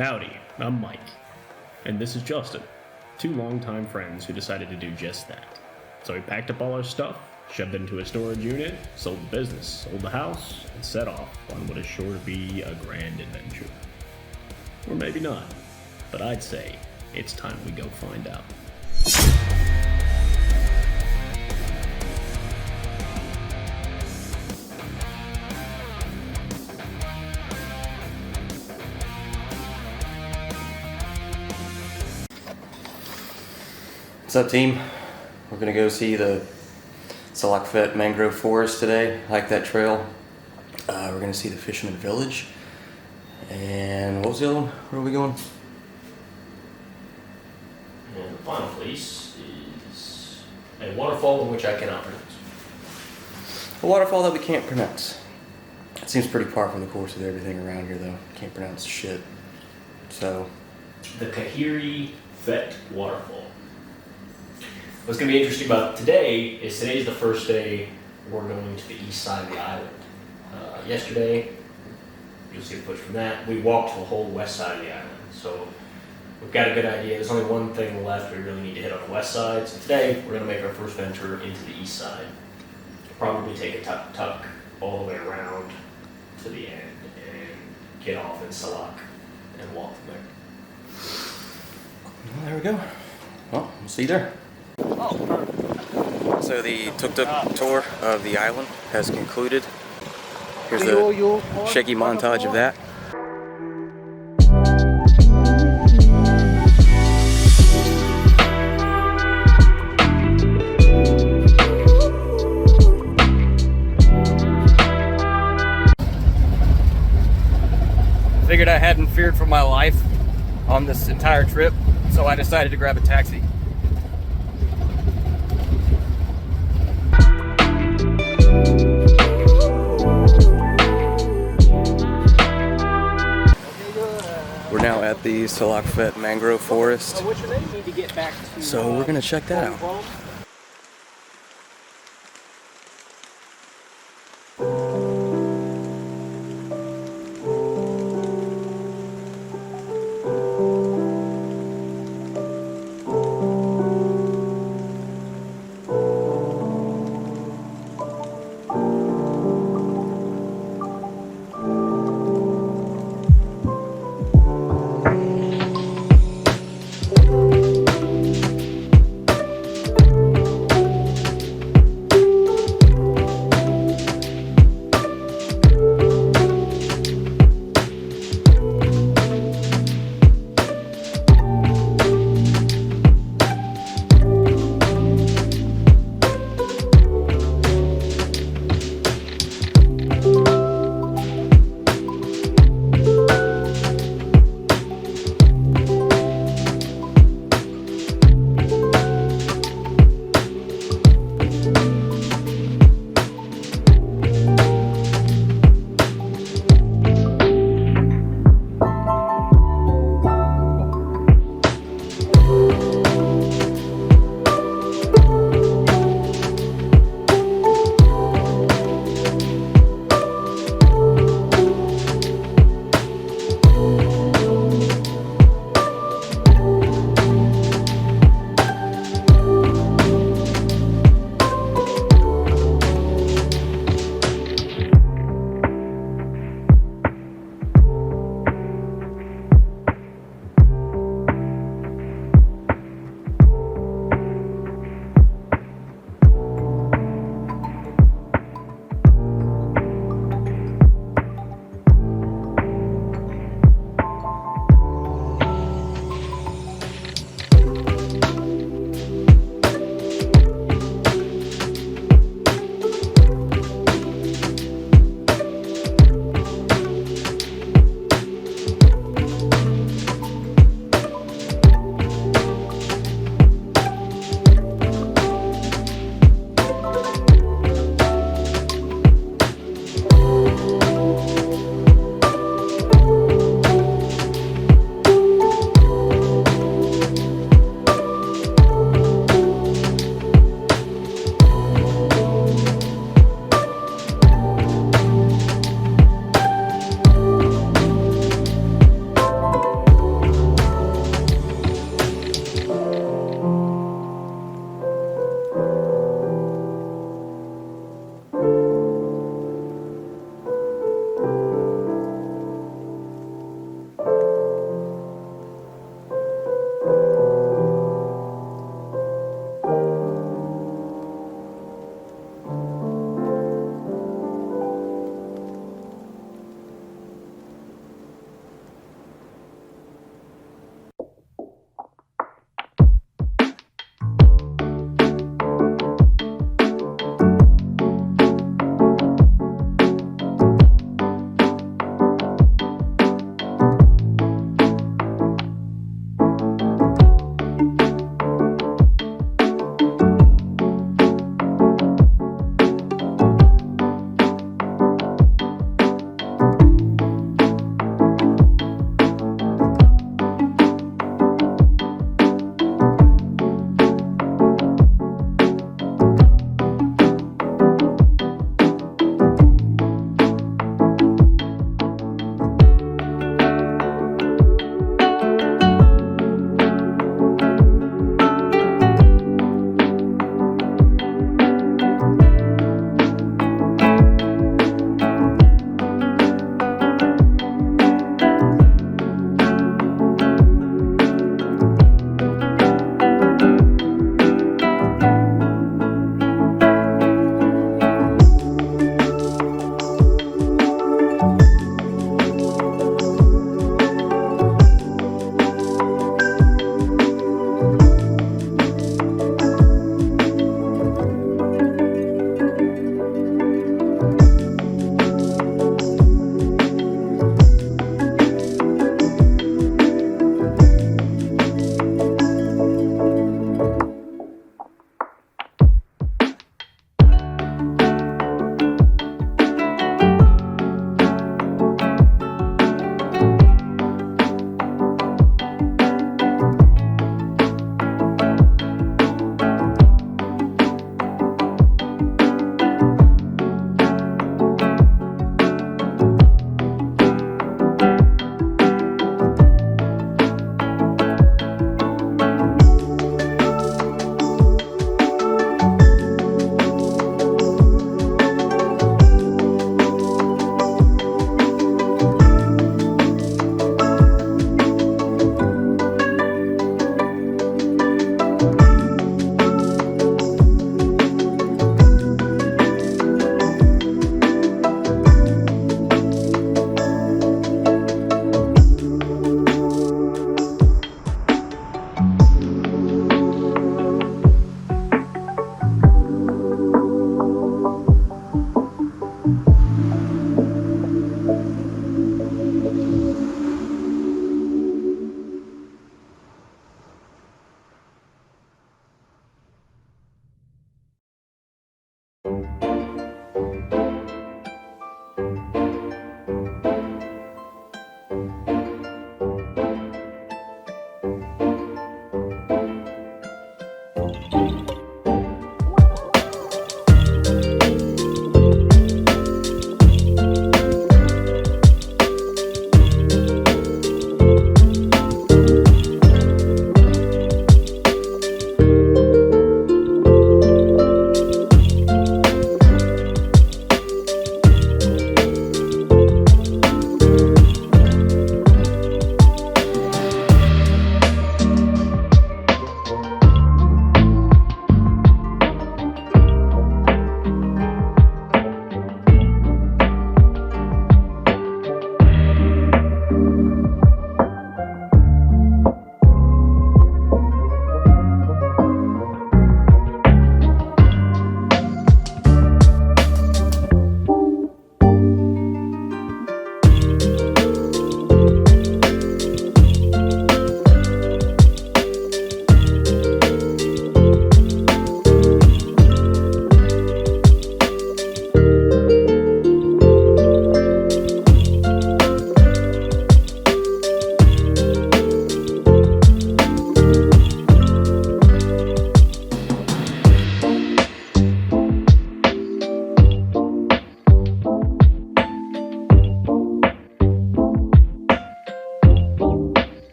Howdy, I'm Mike, and this is Justin, two longtime friends who decided to do just that. So we packed up all our stuff, shoved it into a storage unit, sold the business, sold the house, and set off on what is sure to be a grand adventure. Or maybe not, but I'd say it's time we go find out. What's up, team? We're gonna go see the Salak Phet mangrove forest today, hike that trail. We're gonna see the fisherman village. And what was the other one? Where are we going? And the final place is a waterfall in which I cannot pronounce. A waterfall that we can't pronounce. It seems pretty par from the course of everything around here, though. Can't pronounce shit. So. The Khiri Phet waterfall. What's going to be interesting about today is today's the first day we're going to the east side of the island. Yesterday, you'll see the footage from that, we walked the whole west side of the island. So we've got a good idea. There's only one thing left we really need to hit on the west side. So today, we're going to make our first venture into the east side. Probably take a tuk-tuk all the way around to the end and get off in Salak and walk from there. Well, there we go. Well, we'll see you there. So the tuk-tuk tour of the island has concluded. Here's the shaky montage of that. Figured I hadn't feared for my life on this entire trip, so I decided to grab a taxi. We're now at the Salak Phet mangrove forest, so we're gonna check that out.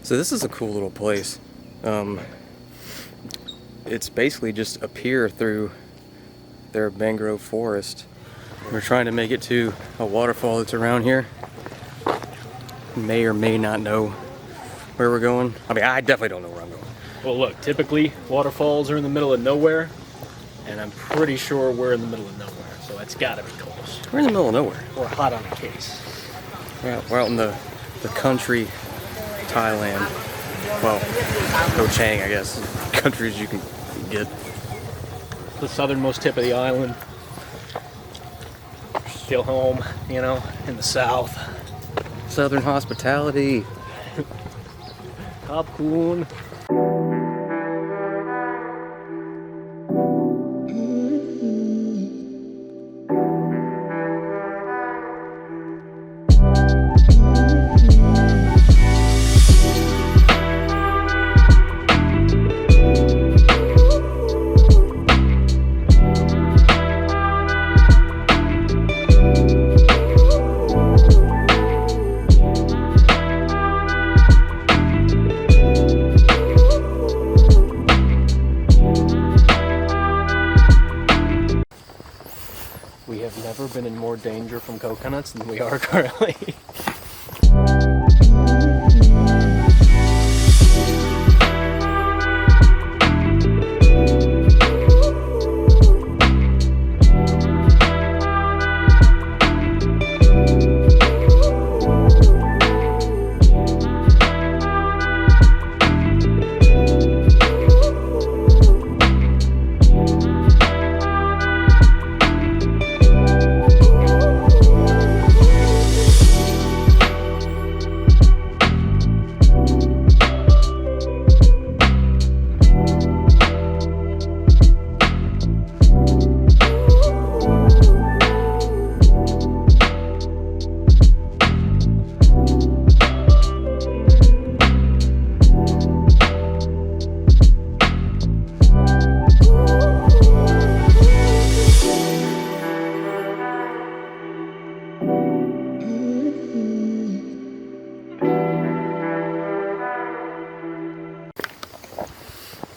So this is a cool little place. It's basically just a pier through their mangrove forest. We're trying to make it to a waterfall that's around here. May or may not know where we're going. I mean, I definitely don't know where I'm going. Well, look, typically waterfalls are in the middle of nowhere, and I'm pretty sure we're in the middle of nowhere, so it's gotta be close. We're in the middle of nowhere. We're hot on the case. We're out in the country, Thailand. Well, Koh Chang, I guess. Countries you can get. The southernmost tip of the island. Still home, you know, in the south. Southern hospitality. Popcorn. We have never been in more danger from coconuts than we are currently.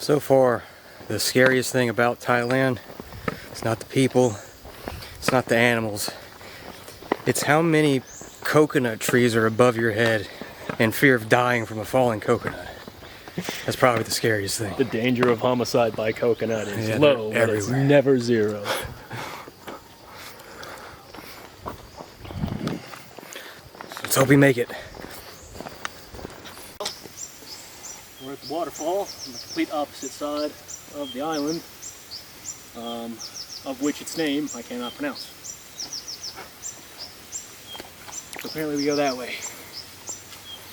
So far, the scariest thing about Thailand, it's not the people, it's not the animals, it's how many coconut trees are above your head in fear of dying from a falling coconut. That's probably the scariest thing. The danger of homicide by coconut is Yeah, low, they're but it's everywhere. never zero. Let's hope we make it. We're at the waterfall on the complete opposite side of the island, of which its name I cannot pronounce. So apparently we go that way.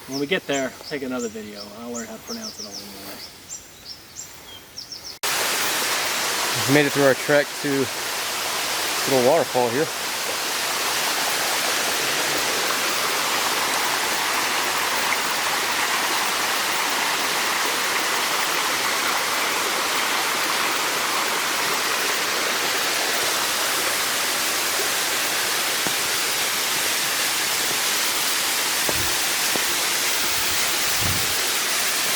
When we get there, I'll take another video. I'll learn how to pronounce it along the way. We made it through our trek to this little waterfall here.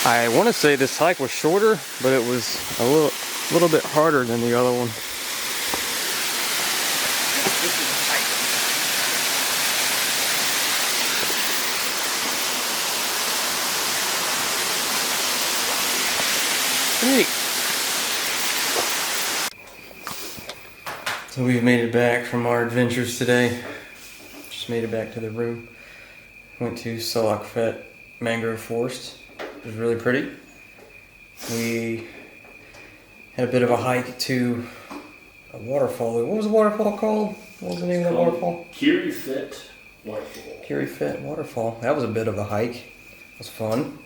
I want to say this hike was shorter, but it was a little bit harder than the other one. So we've made it back from our adventures today. Just made it back to the room. Went to Salak Phet mangrove forest. It was really pretty. We had a bit of a hike to a waterfall. What was the waterfall called? What was the name of the waterfall? Khiri Phet waterfall. Khiri Phet waterfall. That was a bit of a hike. It was fun.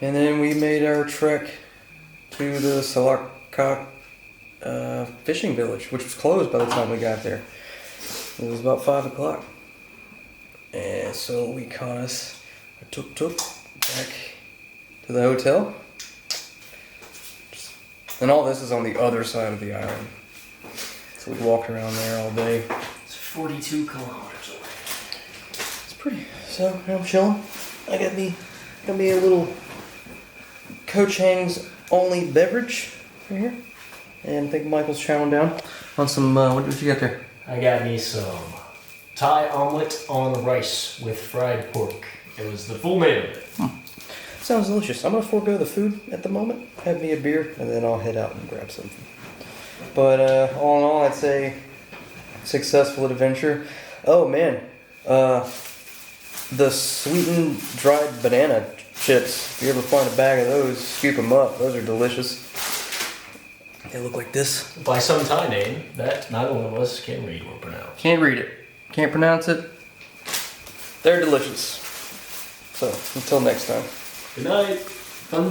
And then we made our trek to the Salak Phet fishing village, which was closed by the time we got there. It was about 5 o'clock. And so we caught us a tuk-tuk back to the hotel. And all this is on the other side of the island. So we walked around there all day. It's 42 kilometers away. It's pretty. So I'm chilling. I got me Gonna be a little Koh Chang's only beverage right here. And I think Michael's chowing down on some, what you got there? I got me some Thai omelet on rice with fried pork. It was the full name of it. Sounds delicious. I'm gonna forego the food at the moment, have me a beer, and then I'll head out and grab something. But all in all, I'd say successful adventure. Oh man, the sweetened dried banana chips. If you ever find a bag of those, scoop them up. Those are delicious. They look like this. By some Thai name that neither one of us can read or pronounce. Can't read it. Can't pronounce it. They're delicious. So, until next time. Good night. Fun